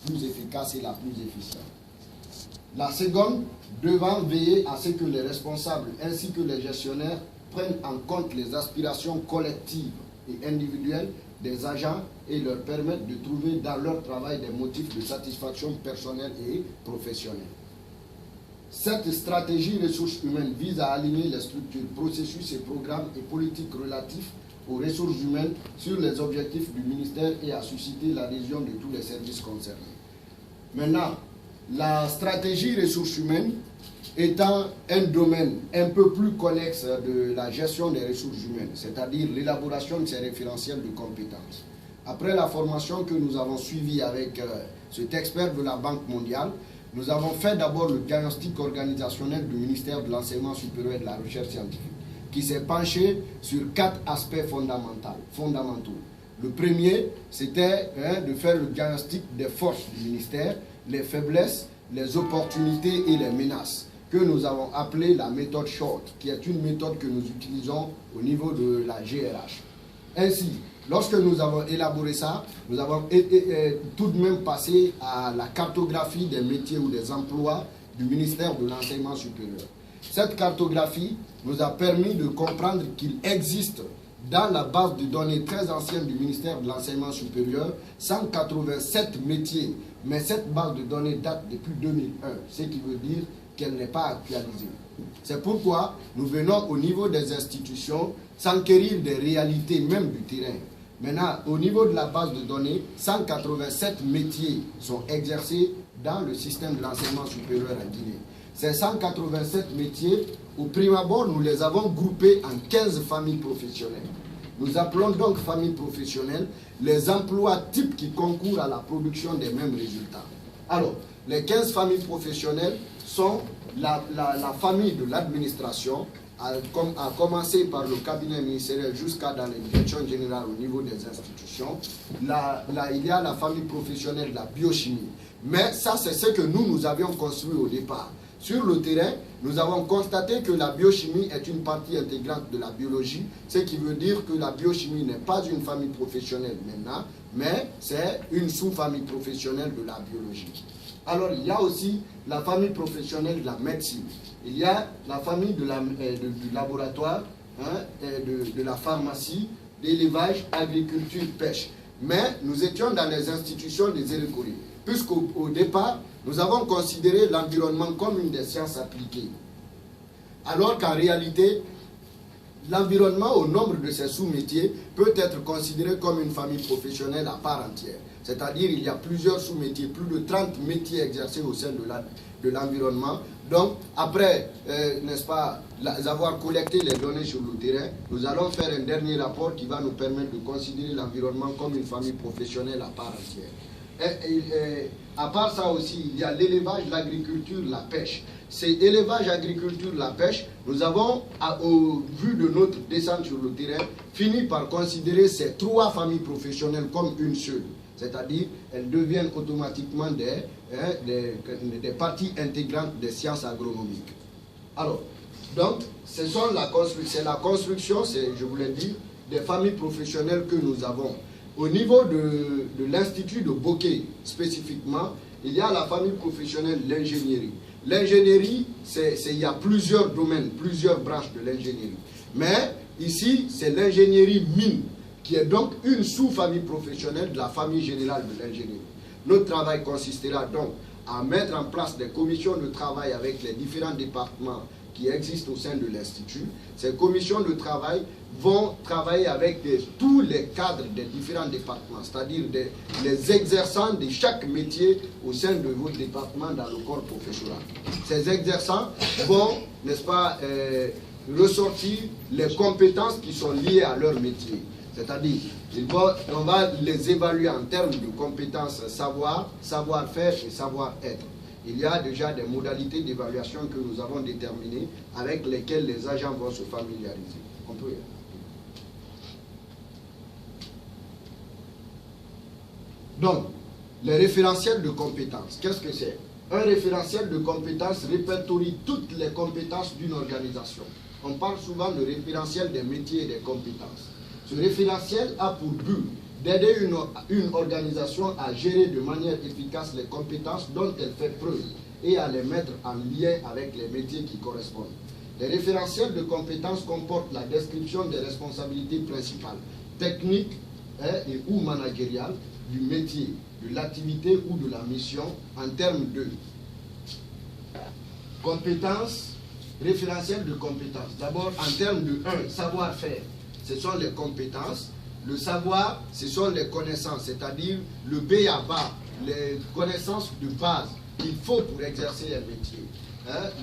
plus efficace et la plus efficiente. La seconde, devant veiller à ce que les responsables ainsi que les gestionnaires prennent en compte les aspirations collectives et individuelles des agents et leur permettent de trouver dans leur travail des motifs de satisfaction personnelle et professionnelle. Cette stratégie ressources humaines vise à aligner les structures, processus et programmes et politiques relatifs aux ressources humaines sur les objectifs du ministère et à susciter l'adhésion de tous les services concernés. Maintenant, la stratégie ressources humaines étant un domaine un peu plus connexe de la gestion des ressources humaines, c'est-à-dire l'élaboration de ces référentiels de compétences. Après la formation que nous avons suivie avec cet expert de la Banque mondiale, nous avons fait d'abord le diagnostic organisationnel du ministère de l'Enseignement supérieur et de la Recherche scientifique, qui s'est penché sur 4 aspects fondamentaux. Le premier, c'était de faire le diagnostic des forces du ministère, les faiblesses, les opportunités et les menaces, que nous avons appelé la méthode SHORT, qui est une méthode que nous utilisons au niveau de la GRH. Ainsi, lorsque nous avons élaboré ça, nous avons tout de même passé à la cartographie des métiers ou des emplois du ministère de l'Enseignement supérieur. Cette cartographie nous a permis de comprendre qu'il existe dans la base de données très ancienne du ministère de l'Enseignement supérieur 187 métiers, mais cette base de données date depuis 2001, ce qui veut dire qu'elle n'est pas actualisée. C'est pourquoi nous venons au niveau des institutions s'enquérir des réalités même du terrain. Maintenant, au niveau de la base de données, 187 métiers sont exercés dans le système de l'enseignement supérieur à Guinée. Ces 187 métiers, au prime abord, nous les avons groupés en 15 familles professionnelles. Nous appelons donc familles professionnelles les emplois types qui concourent à la production des mêmes résultats. Alors, les 15 familles professionnelles sont la famille de l'administration, à commencer par le cabinet ministériel jusqu'à dans les directions générales au niveau des institutions. Il y a la famille professionnelle de la biochimie. Mais ça, c'est ce que nous avions construit au départ. Sur le terrain, nous avons constaté que la biochimie est une partie intégrante de la biologie, ce qui veut dire que la biochimie n'est pas une famille professionnelle maintenant, mais c'est une sous-famille professionnelle de la biologie. Alors, il y a aussi la famille professionnelle de la médecine. Il y a la famille du laboratoire, de la pharmacie, d'élevage, agriculture, pêche. Mais nous étions dans les institutions des écoles, puisqu'au départ, nous avons considéré l'environnement comme une des sciences appliquées. Alors qu'en réalité, l'environnement, au nombre de ses sous-métiers, peut être considéré comme une famille professionnelle à part entière. C'est-à-dire il y a plusieurs sous-métiers, plus de 30 métiers exercés au sein de l'environnement. Donc, après, n'est-ce pas, avoir collecté les données sur le terrain, nous allons faire un dernier rapport qui va nous permettre de considérer l'environnement comme une famille professionnelle à part entière. À part ça aussi, il y a l'élevage, l'agriculture, la pêche. C'est élevage, agriculture, la pêche. Nous avons, au vu de notre descente sur le terrain, fini par considérer ces 3 familles professionnelles comme une seule. C'est-à-dire, elles deviennent automatiquement des parties intégrantes des sciences agronomiques. Alors, donc, c'est la construction, je voulais dire, des familles professionnelles que nous avons. Au niveau de l'Institut de Bokeh, spécifiquement, il y a la famille professionnelle de l'ingénierie. L'ingénierie, il y a plusieurs domaines, plusieurs branches de l'ingénierie. Mais ici, c'est l'ingénierie mine, qui est donc une sous-famille professionnelle de la famille générale de l'ingénierie. Notre travail consistera donc à mettre en place des commissions de travail avec les différents départements qui existent au sein de l'Institut. Ces commissions de travail vont travailler avec tous les cadres des différents départements, c'est-à-dire les exerçants de chaque métier au sein de votre département dans le corps professoral. Ces exerçants vont, n'est-ce pas, ressortir les compétences qui sont liées à leur métier. C'est-à-dire, on va les évaluer en termes de compétences savoir, savoir-faire et savoir-être. Il y a déjà des modalités d'évaluation que nous avons déterminées avec lesquelles les agents vont se familiariser. On peut y aller. Donc, les référentiels de compétences, qu'est-ce que c'est? Un référentiel de compétences répertorie toutes les compétences d'une organisation. On parle souvent de référentiel des métiers et des compétences. Ce référentiel a pour but d'aider une organisation à gérer de manière efficace les compétences dont elle fait preuve et à les mettre en lien avec les métiers qui correspondent. Les référentiels de compétences comportent la description des responsabilités principales, techniques et ou managériales du métier, de l'activité ou de la mission en termes de compétences, référentiel de compétences. D'abord, en termes de 1, savoir-faire, ce sont les compétences. Le savoir, ce sont les connaissances, c'est-à-dire le B.A.-ba, les connaissances de base qu'il faut pour exercer un métier.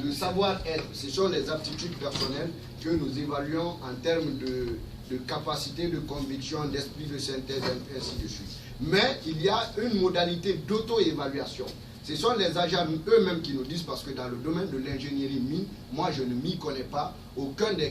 Le savoir-être, ce sont les aptitudes personnelles que nous évaluons en termes de capacité, de conviction, d'esprit de synthèse, ainsi de suite. Mais il y a une modalité d'auto-évaluation. Ce sont les agents eux-mêmes qui nous disent, parce que dans le domaine de l'ingénierie mine, moi je ne m'y connais pas, aucun des